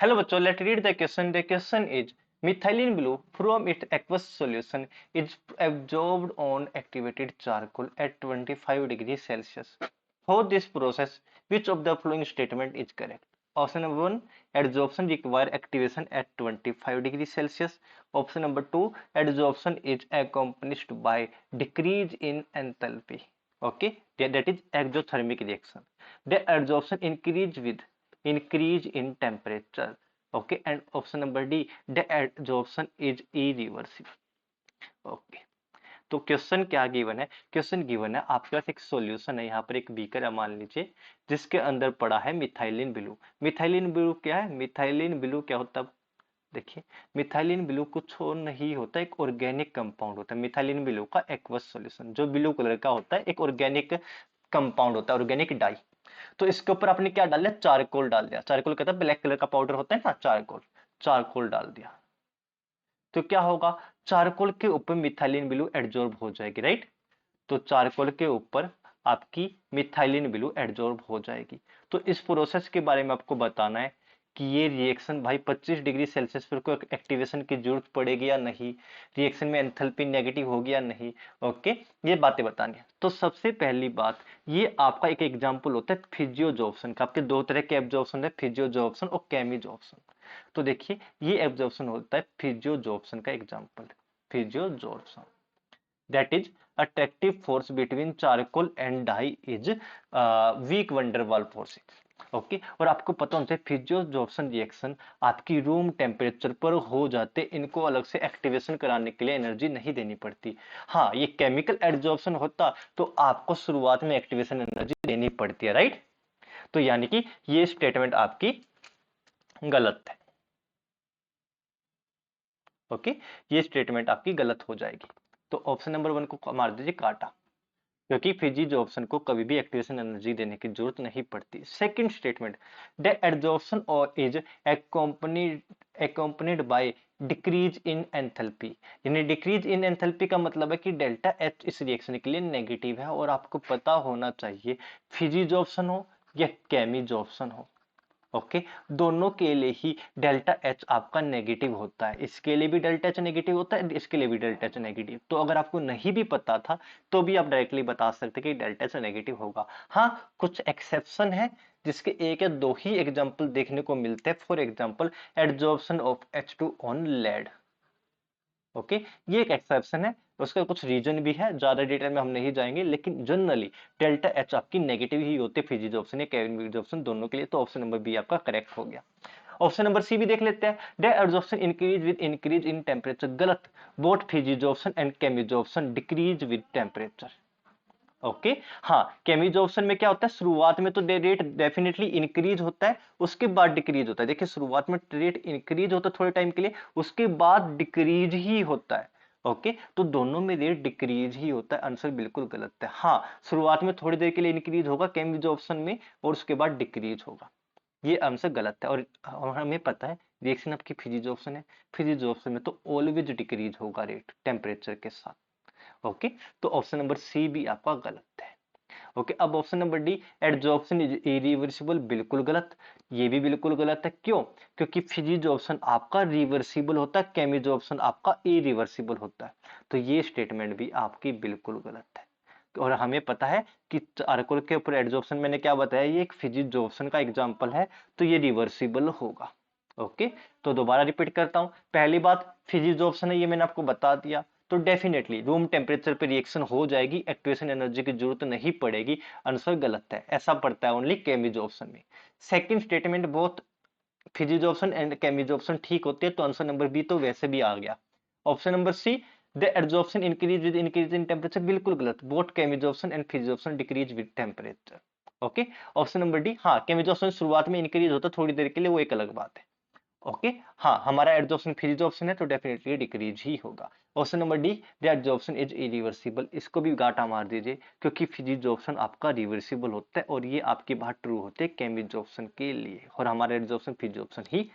Hello बच्चों, let's read the question. The question is methylene blue from its aqueous solution is absorbed on activated charcoal at 25 degrees Celsius. For this process, which of the following statement is correct? Option number 1, adsorption require activation at 25 degrees Celsius. Option number 2, adsorption is accompanied by decrease in enthalpy. Okay, that is exothermic reaction. The adsorption increase in temperature. Okay, and option number D, the adsorption is irreversible. Okay, तो question क्या given है? Question given है आपके पास एक solution है, यहाँ पर एक बीकर है मान लीजिए, जिसके अंदर पड़ा है मिथाइलिन ब्लू। मिथाइलिन ब्लू क्या है? मिथाइलिन ब्लू क्या होता है? देखिए, मिथाइलिन ब्लू कुछ और नहीं होता, एक ऑर्गेनिक कंपाउंड होता है। मिथाइलिन ब्लू का एक्वस सॉल्यूशन जो ब्लू कलर का होता है, एक ऑर्गेनिक कंपाउंड होता है, ऑर्गेनिक डाई। तो इसके ऊपर आपने क्या डाल दिया? चारकोल डाल दिया। चारकोल कहता है ब्लैक कलर का पाउडर होता है ना, चारकोल। चारकोल डाल दिया तो क्या होगा? चारकोल के ऊपर मिथाइलिन ब्लू एडजॉर्ब हो जाएगी, राइट? तो चारकोल के ऊपर आपकी मिथाइलिन ब्लू एडजॉर्ब हो जाएगी। तो इस प्रोसेस के बारे में आपको बताना है कि ये रिएक्शन भाई 25 डिग्री सेल्सियस पर कोई एक्टिवेशन की जरूरत पड़ेगी या नहीं, रिएक्शन में एंथैल्पी नेगेटिव होगी या नहीं। ओके, ये बातें बतानी है। तो सबसे पहली बात, ये आपका एक एग्जांपल होता है फिजियोजॉर्प्शन का। आपके दो तरह के एब्जॉर्प्शन है, फिजियोजॉर्प्शन और केमिजॉर्प्शन। तो देखिए, ये एब्जॉर्प्शन होता है फिजियोजॉर्प्शन का example. फिजियोजॉर्प्शन that is attractive force between charcoal and dye is weak van der Waals forces. Okay, और आपको पता होना चाहिए फिजियोजॉर्प्शन रिएक्शन आपकी रूम टेम्परेचर पर हो जाते, इनको अलग से एक्टिवेशन कराने के लिए एनर्जी नहीं देनी पड़ती। हाँ, ये केमिकल एडजॉर्प्शन होता तो आपको शुरुआत में एक्टिवेशन एनर्जी देनी पड़ती है, राइट? तो यानी कि ये स्टेटमेंट आपकी गलत है। ओके, ये स्टेटमेंट आपकी गलत हो जाएगी। तो ऑप्शन नंबर 1 को मार दीजिए काटा, क्योंकि फिजियोजॉर्प्शन को कभी भी एक्टिवेशन एनर्जी देने की जरूरत नहीं पड़ती। सेकंड स्टेटमेंट, द एडजॉर्प्शन और is accompanied by decrease in enthalpy. यानी डिक्रीज इन एंथैल्पी का मतलब है कि डेल्टा एच इस रिएक्शन के लिए नेगेटिव है। और आपको पता होना चाहिए फिजियोजॉर्प्शन हो या केमिजॉर्प्शन हो, ओके, दोनों के लिए ही डेल्टा एच आपका नेगेटिव होता है। इसके लिए भी डेल्टा एच नेगेटिव होता है, इसके लिए भी डेल्टा एच नेगेटिव। तो अगर आपको नहीं भी पता था तो भी आप डायरेक्टली बता सकते कि डेल्टा एच नेगेटिव होगा। हाँ, कुछ एक्सेप्शन है जिसके एक या दो ही एग्जांपल देखने को मिलते हैं। For example, adsorption of H2 on lead. Okay, ये एक एक्सेप्शन है, उसका कुछ रीजन भी है, ज्यादा डिटेल में हम नहीं जाएंगे, लेकिन जनरली डेल्टा एच आपकी नेगेटिव ही होती है फिजियोजॉर्प्शन या केमिजॉर्प्शन दोनों के लिए। तो ऑप्शन नंबर बी आपका करेक्ट हो गया। ऑप्शन नंबर सी भी देख लेते हैं, the adsorption increase with increase in temperature. गलत, both physisorption and chemisorption decrease with temperature. Okay, हाँ, केमिजॉर्प्शन में क्या होता है? शुरुआत में तो रेट डेफिनेटली इंक्रीज होता है, उसके बाद डिक्रीज होता है। देखिए, शुरुआत में रेट इंक्रीज होता है थोड़े टाइम के लिए, उसके बाद डिक्रीज ही होता है। ओके, तो दोनों में रेट डिक्रीज ही होता है। आंसर बिल्कुल गलत है। हाँ, शुरुआत में थोड़ी देर के लिए इंक्रीज होगा केमिजॉर्प्शन में, और उसके बाद डिक्रीज होगा। ये आंसर गलत है। और हमें पता है रिएक्शन आपकी फिजियोजॉर्प्शन है, फिजियोजॉर्प्शन में तो ऑलवेज डिक्रीज होगा रेट टेम्परेचर के साथ। ओके, तो ऑप्शन नंबर सी भी आपका गलत है। ओके, अब option number D, adsorption is irreversible, बिल्कुल गलत। ये भी बिल्कुल गलत है। क्यों? क्योंकि फिजियोजॉर्प्शन आपका रिवर्सिबल होता है, केमिजॉर्प्शन आपका इरिवर्सिबल होता है। तो ये स्टेटमेंट भी आपकी बिल्कुल गलत है। और हमें पता है कि चारकोल के ऊपर एडजॉर्प्शन, मैंने क्या बताया, ये एक फिजियोजॉर्प्शन का एग्जांपल है, तो ये रिवर्सिबल होगा। ओके, तो दोबारा रिपीट करता हूं। पहली बात, फिजियोजॉर्प्शन है, ये मैंने आपको बता दिया, तो डेफिनेटली रूम टेम्परेचर पे रिएक्शन हो जाएगी, एक्टिवेशन एनर्जी की जरूरत नहीं पड़ेगी। आंसर गलत है, ऐसा पड़ता है ओनली केमिजॉर्प्शन में। Second statement, both physisorption and केमिजॉर्प्शन ठीक होते हैं, तो आंसर नंबर बी तो वैसे भी आ गया। Option number C, the adsorption increase with increase in temperature, बिल्कुल गलत। Both chemisorption and physisorption decrease with temperature. Okay, option number D, हाँ, केमिजॉर्प्शन शुरुआत में इंक्रीज होता थोड़ी देर के लिए, वो एक अलग बात है। ओके, हाँ, हमारा एडजॉर्प्शन फिजियोजॉर्प्शन है, तो डेफिनेटली डिक्रीज ही होगा। Option number D, the adsorption is irreversible, इसको भी गाटा मार दीजिए, क्योंकि फिजियोजॉर्प्शन आपका रिवर्सिबल होता है, और ये आपकी बात ट्रू होती है केमिजॉर्प्शन के लिए, और हमारा एडजॉर्प्शन फिजियोजॉर्प्शन ही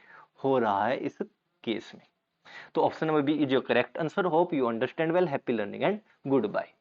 हो रहा है इस केस में। तो option number B is your correct answer. Hope you understand well. Happy learning and good bye.